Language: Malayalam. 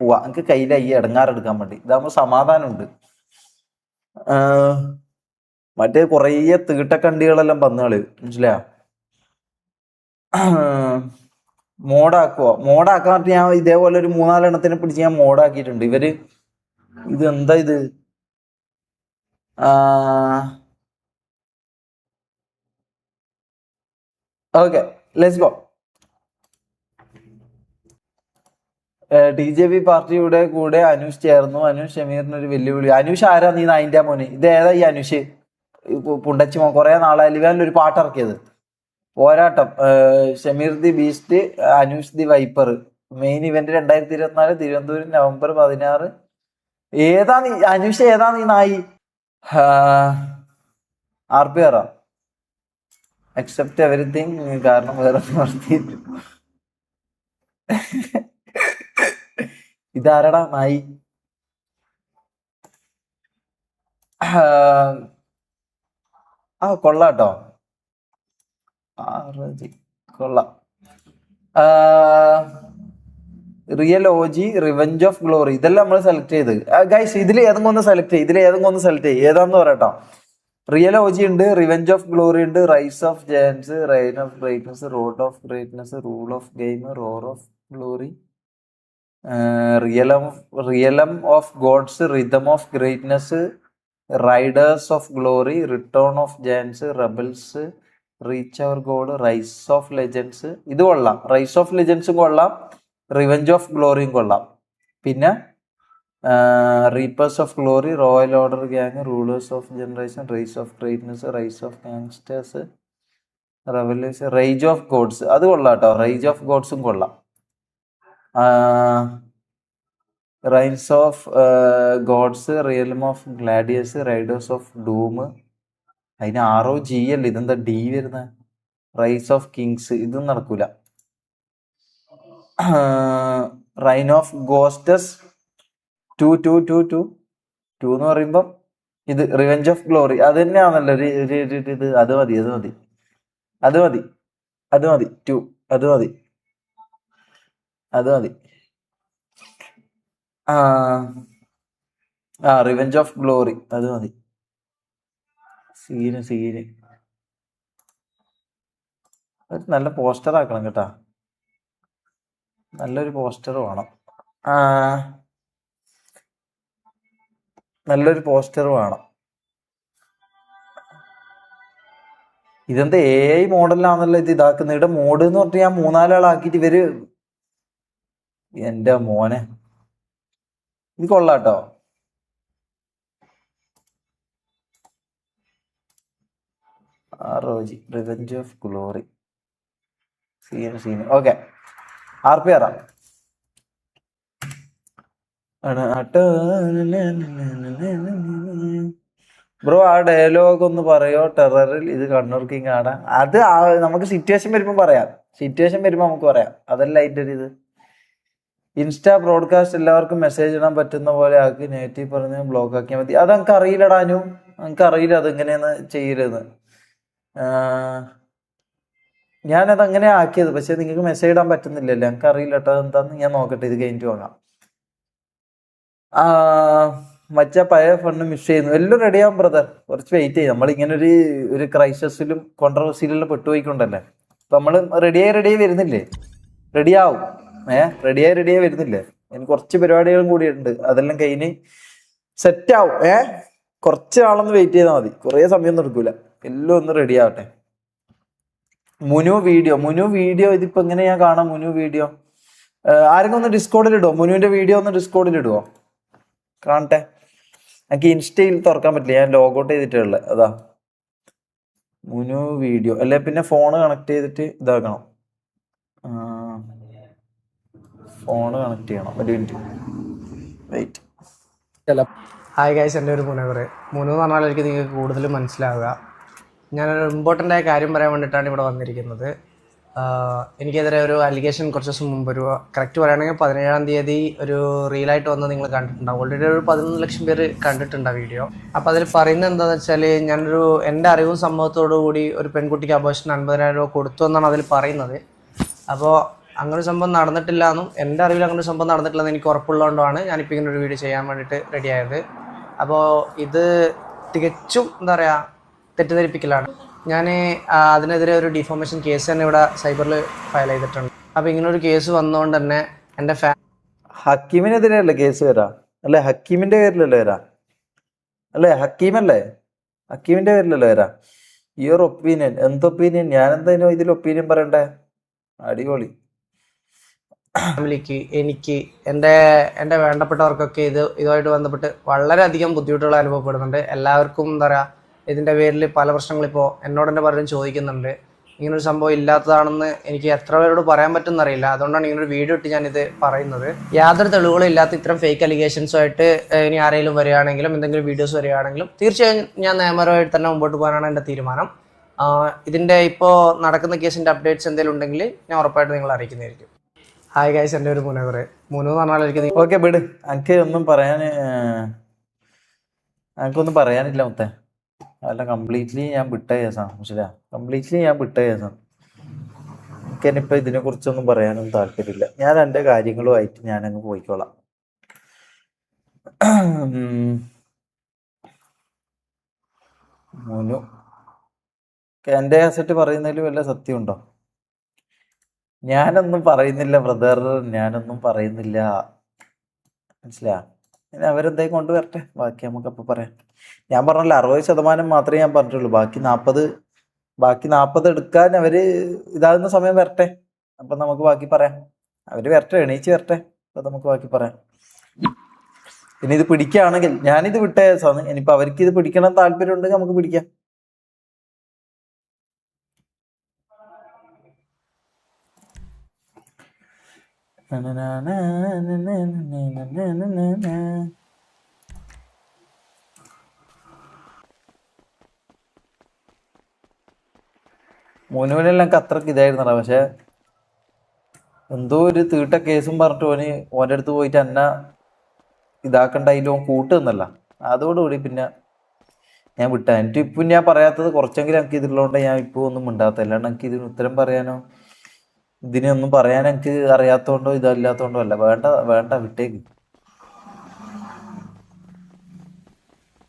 പോവാ. എനിക്ക് കയ്യില ഈ ഇടങ്ങാറെടുക്കാൻ വേണ്ടി. ഇതാകുമ്പോൾ സമാധാനമുണ്ട്. മറ്റേ കുറേ തീട്ടക്കണ്ടികളെല്ലാം വന്നുകള് മനസ്സിലായോ? മോഡാക്കാൻ പറ്റി. ഞാൻ ഇതേപോലെ ഒരു 3-4 പിടിച്ച് ഞാൻ മോഡാക്കിയിട്ടുണ്ട്. ഇവര് ഇത് എന്താ ഇത്? Okay, let's go. TJP പാർട്ടിയുടെ കൂടെ അനുഷ് ചേർന്നു. അനുഷ് ഷമീറിനൊരു വെല്ലുവിളി. അനുഷ് ആരാ? നീ നായിന്റെ മോന്. ഇത് ഏതാ ഈ അനുഷ്? പുണ്ടച്ചി മോൻ. കുറെ നാളായാലും ഇവനൊരു പാട്ട് ഇറക്കിയത്. പോരാട്ടം. Shameer the beast, Anush the wiper. Main event 2024 Thiruvananthapuram November 16. ഏതാ നീ അനുഷ്? ഏതാ നീ നായി? RPR accept everything. കാരണം വേറെ നിർത്തിയില്ല. ഇതാരടാ നായി? കൊള്ളാട്ടോ. കൊള്ളാം. Real OG, revenge of glory. ഇതെല്ലാം നമ്മൾ സെലക്ട് ചെയ്ത്. ഗൈസ് ഇതിൽ ഏതെങ്കിലും ഒന്ന് സെലക്ട് ചെയ്യും. ഏതാന്ന് പറയട്ടോ. റിയൽ OG ഉണ്ട്, റിവെഞ്ച് ഓഫ് ഗ്ലോറി ഉണ്ട്, rise of giants, reign of greatness, road of greatness, rule of game, roar of glory, realm of gods, rhythm of greatness, riders of glory, return of giants, rebels, reach our goal, rise of legends. ഇത് കൊള്ളാം. റൈസ് ഓഫ് ലെജൻഡ്സും കൊള്ളാം, റിവെഞ്ച് ഓഫ് ഗ്ലോറിയും കൊള്ളാം. പിന്നെ reapers of glory, royal order gang, rulers of generation, rise of greatness, rise of gangsters, revolution, rage of gods. അത് കൊള്ളാം കേട്ടോ. റേജ് ഓഫ് ഗോഡ്സും കൊള്ളാം. Reigns of gods, realm of gladiators, riders of doom. അതിന് ROG അല്ലേ? ഇതെന്താ D വരുന്ന? Rise of kings. ഇതും നടക്കൂല. റൈൻ ഓഫ് ഗോസ്റ്റസ് 2 എന്ന് പറയുമ്പം ഇത് റിവെഞ്ച് ഓഫ് ഗ്ലോറി. അത് തന്നെയാണല്ലോ ഇത്. അത് മതി 2. അത് മതി. റിവെഞ്ച് ഓഫ് ഗ്ലോറി അത് മതി. സീന് നല്ല പോസ്റ്റർ ആക്കണം കേട്ടാ. നല്ലൊരു പോസ്റ്റർ വേണം. ഇതെന്താ AI മോഡലിലാണല്ലോ ഇത് ഇതാക്കുന്നത്. ഇവിടെ മോഡ് എന്ന് പറഞ്ഞാൽ ഞാൻ 3-4 ആളാക്കിയിട്ട് ഇവര്. എന്റെ മോനെ, ഇത് കൊള്ളാട്ടോ. ROG revenge of glory. Scene okay. RPR bro ആ ഡയലോഗ് ഒന്ന് പറയോ? ടെററിൽ ഇത് കണ്ണൂർ കിങ് ആടാ. അത് നമുക്ക് സിറ്റുവേഷൻ വരുമ്പോൾ പറയാം. നമുക്ക് പറയാം. അതല്ല അതിൻ്റെ ഒരു ഇത്. ഇൻസ്റ്റാ ബ്രോഡ്കാസ്റ്റ് എല്ലാവർക്കും മെസ്സേജ് ഇടാൻ പറ്റുന്ന പോലെ ആക്കി. നേറ്റീവ് പറഞ്ഞ് ബ്ലോക്ക് ആക്കിയാൽ മതി. അത് നമുക്ക് അറിയില്ലടാനു. നമുക്കറിയില്ല അതെങ്ങനെയാന്ന് ചെയ്യരുതെന്ന്. ഞാനത് അങ്ങനെ ആക്കിയത്. പക്ഷെ നിങ്ങൾക്ക് മെസ്സേജ് ഇടാൻ പറ്റുന്നില്ലല്ലോ. ഞങ്ങൾക്ക് അറിയില്ല കേട്ടോ അതെന്താന്ന്. ഞാൻ നോക്കട്ടെ, ഇത് കഴിഞ്ഞിട്ട് വാങ്ങാം. മറ്റേ പഴയ ഫണ്ട് മിസ് ചെയ്യുന്നു. എല്ലാം റെഡിയാവും ബ്രദർ. കുറച്ച് വെയിറ്റ് ചെയ്യും. നമ്മളിങ്ങനെ ഒരു ക്രൈസിസിലും കോൺട്രവേഴ്സിയിലും പെട്ടുപോയിക്കൊണ്ടല്ലേ. അപ്പൊ നമ്മള് റെഡിയായി വരുന്നില്ലേ? റെഡിയാവും. റെഡിയായി വരുന്നില്ലേ? എനിക്ക് കുറച്ച് പരിപാടികളും കൂടി ഉണ്ട്. അതെല്ലാം കഴിഞ്ഞ് സെറ്റ് ആവും. കുറച്ച് നാളൊന്ന് വെയിറ്റ് ചെയ്താൽ മതി. കുറേ സമയമൊന്നും എടുക്കൂല. എല്ലാം ഒന്ന് റെഡി ആവട്ടെ. മുനു വീഡിയോ ഇതിപ്പോ എങ്ങനെ ഞാൻ കാണാം? മുനു വീഡിയോ ആരെങ്കിലും ഒന്ന് ഡിസ്കോഡിൽ ഇടുവോ? മുനുവിന്റെ വീഡിയോ ഒന്ന് ഡിസ്കോഡിൽ ഇടുവോ? കാണട്ടെ. എനിക്ക് ഇൻസ്റ്റയിൽ തുറക്കാൻ പറ്റില്ല. ഞാൻ ലോഗൗട്ട് ചെയ്തിട്ടുള്ള അതാ. മുനു വീഡിയോ അല്ലെ പിന്നെ ഫോണ് കണക്ട് ചെയ്തിട്ട് ഇതാക്കണം. ഫോണ് കണക്ട് ചെയ്യണം. ഒരു മിനിറ്റ് വെയിറ്റ്. ഹായ് ഗൈസ്, എൻ്റെ ഒരു മുനു എന്ന് പറഞ്ഞാൽ എനിക്ക് നിങ്ങൾക്ക് കൂടുതൽ മനസ്സിലാവുക. ഞാനൊരു ഇമ്പോർട്ടൻ്റ് ആയ കാര്യം പറയാൻ വേണ്ടിയിട്ടാണ് ഇവിടെ വന്നിരിക്കുന്നത്. എനിക്കെതിരെ ഒരു അലിഗേഷൻ കുറച്ച് ദിവസം മുമ്പ്, ഒരു കറക്റ്റ് പറയുകയാണെങ്കിൽ 17-ാം തീയതി ഒരു റീലായിട്ട് വന്ന് നിങ്ങൾ കണ്ടിട്ടുണ്ടാവും. ഓൾറെഡി ഒരു 11 ലക്ഷം പേര് കണ്ടിട്ടുണ്ട് ആ വീഡിയോ. അപ്പോൾ അതിൽ പറയുന്നത് എന്താണെന്ന് വെച്ചാൽ, എൻ്റെ അറിവും സംഭവത്തോടു കൂടി ഒരു പെൺകുട്ടിക്ക് അബോർഷൻ 50,000 രൂപ കൊടുത്തു എന്നാണ് അതിൽ പറയുന്നത്. അപ്പോൾ അങ്ങനെ ഒരു സംഭവം നടന്നിട്ടില്ല എന്നും എൻ്റെ അറിവിൽ അങ്ങനെ ഒരു സംഭവം നടന്നിട്ടില്ലെന്ന് എനിക്ക് ഉറപ്പുള്ളതുകൊണ്ടാണ് ഞാനിപ്പോൾ ഇങ്ങനെ ഒരു വീഡിയോ ചെയ്യാൻ വേണ്ടിയിട്ട് റെഡിയായത്. അപ്പോൾ ഇത് തികച്ചും എന്താ പറയുക തെറ്റിദ്ധരിപ്പിക്കലാണ്. ഞാൻ അതിനെതിരെ ഒരു ഡിഫോമേഷൻ കേസ് തന്നെ ഇവിടെ സൈബറിൽ ഫയൽ ചെയ്തിട്ടുണ്ട്. അപ്പോൾ ഇങ്ങനൊരു കേസ് വന്നതുകൊണ്ട് തന്നെ എൻ്റെ ഹക്കീമിനെതിരെയല്ലേ കേസ് വരാ? അല്ലെ ഹക്കീമിന്റെ പേരിലല്ലേ വരാ? അല്ലേ ഹക്കീമല്ലേ? ഹക്കീമിന്റെ പേരിലല്ലേ വരാ? യുവർ ഒപ്പീനിയൻ, എന്ത് ഒപ്പീനിയൻ? ഞാൻ എന്തായാലും ഇതിൽ ഒപ്പീനിയൻ പറയണ്ടേ? അടിപൊളി. ഫാമിലിക്ക്, എനിക്ക്, എൻ്റെ വേണ്ടപ്പെട്ടവർക്കൊക്കെ ഇതുമായിട്ട് ബന്ധപ്പെട്ട് വളരെയധികം ബുദ്ധിമുട്ടുകൾ അനുഭവപ്പെടുന്നുണ്ട്. എല്ലാവർക്കും എന്താ പറയുക ഇതിൻ്റെ പേരിൽ പല പ്രശ്നങ്ങളിപ്പോൾ എന്നോട് തന്നെ പലരും ചോദിക്കുന്നുണ്ട്. ഇങ്ങനൊരു സംഭവം ഇല്ലാത്തതാണെന്ന് എനിക്ക് എത്ര പേരോട് പറയാൻ പറ്റുമെന്നറിയില്ല. അതുകൊണ്ടാണ് ഇങ്ങനൊരു വീഡിയോ ഇട്ട് ഞാനിത് പറയുന്നത്. യാതൊരു തെളിവുകളും ഇല്ലാത്ത ഇത്തരം ഫേക്ക് അലിഗേഷൻസുമായിട്ട് ഇനി ആരെങ്കിലും വരികയാണെങ്കിലും എന്തെങ്കിലും വീഡിയോസ് വരികയാണെങ്കിലും തീർച്ചയായും ഞാൻ നിയമപരമായിട്ട് തന്നെ മുമ്പോട്ട് പോകാനാണ് എൻ്റെ തീരുമാനം. ഇതിൻ്റെ ഇപ്പോൾ നടക്കുന്ന കേസിൻ്റെ അപ്ഡേറ്റ്സ് എന്തെങ്കിലും ഉണ്ടെങ്കിൽ ഞാൻ ഉറപ്പായിട്ട് നിങ്ങൾ അറിയിക്കുന്നതായിരിക്കും. ഹായ് ഗൈസ്, എൻ്റെ ഒരു മുനവർ എന്ന് പറഞ്ഞാൽ ഓക്കെ വിട്, എനിക്ക് ഒന്നും എനിക്കൊന്നും പറയാനില്ല മുത്തേ. അല്ല, കംപ്ലീറ്റ്ലി ഞാൻ വിട്ട കേസാണ്. മനസ്സിലാ, കംപ്ലീറ്റ്ലി ഞാൻ വിട്ട കേസാണ്. എനിക്കിനിപ്പോൾ ഇതിനെ കുറിച്ചൊന്നും പറയാനൊന്നും താല്പര്യമില്ല. ഞാൻ എൻ്റെ കാര്യങ്ങളുമായിട്ട് ഞാനങ്ങ് പോയിക്കോളാം. മോനു, എൻ്റെ കാസറ്റ് പറയുന്നതിൽ വല്ല സത്യമുണ്ടോ? ഞാനൊന്നും പറയുന്നില്ല ബ്രദർ, ഞാനൊന്നും പറയുന്നില്ല. മനസ്സിലാ, ഇനി അവരെന്തായും കൊണ്ടുവരട്ടെ, ബാക്കി നമുക്കപ്പോൾ പറയാം. ഞാൻ പറഞ്ഞല്ലോ 60% മാത്രമേ ഞാൻ പറഞ്ഞിട്ടുള്ളൂ. ബാക്കി 40 എടുക്കാൻ അവര് ഇതാകുന്ന സമയം വരട്ടെ, അപ്പൊ നമുക്ക് ബാക്കി പറയാം. അവര് വരട്ടെ, എണീച്ച് വരട്ടെ, അപ്പൊ നമുക്ക് ബാക്കി പറയാം. ഇനി ഇത് പിടിക്കുകയാണെങ്കിൽ ഞാനിത് വിട്ട കേസാണ്. ഇനിയിപ്പോ അവർക്ക് ഇത് പിടിക്കണം താല്പര്യം ഉണ്ടെങ്കിൽ നമുക്ക് പിടിക്കാം. മോനുവിനെല്ലാം എനിക്ക് അത്രക്ക് ഇതായിരുന്നടാ. പക്ഷെ എന്തോ ഒരു തീട്ട കേസും പറഞ്ഞിട്ട് ഓൻ്റെ അടുത്ത് പോയിട്ട് എന്നെ ഇതാക്കണ്ടായില്ലോ, ഓൻ കൂട്ടുന്നല്ല. അതോടുകൂടി പിന്നെ ഞാൻ വിട്ട. എന്നിട്ട് ഇപ്പം ഞാൻ പറയാത്തത് കുറച്ചെങ്കിലും എനിക്ക് ഇതിലുള്ളതുകൊണ്ട് ഞാൻ ഇപ്പോൾ ഒന്നും മിണ്ടാത്ത. അല്ലാണ്ട് എനിക്ക് ഇതിന് ഉത്തരം പറയാനോ ഇതിനൊന്നും പറയാൻ എനിക്ക് അറിയാത്തതുകൊണ്ടോ ഇതല്ലാത്തതുകൊണ്ടോ അല്ല. വേണ്ട വിട്ടേക്ക്.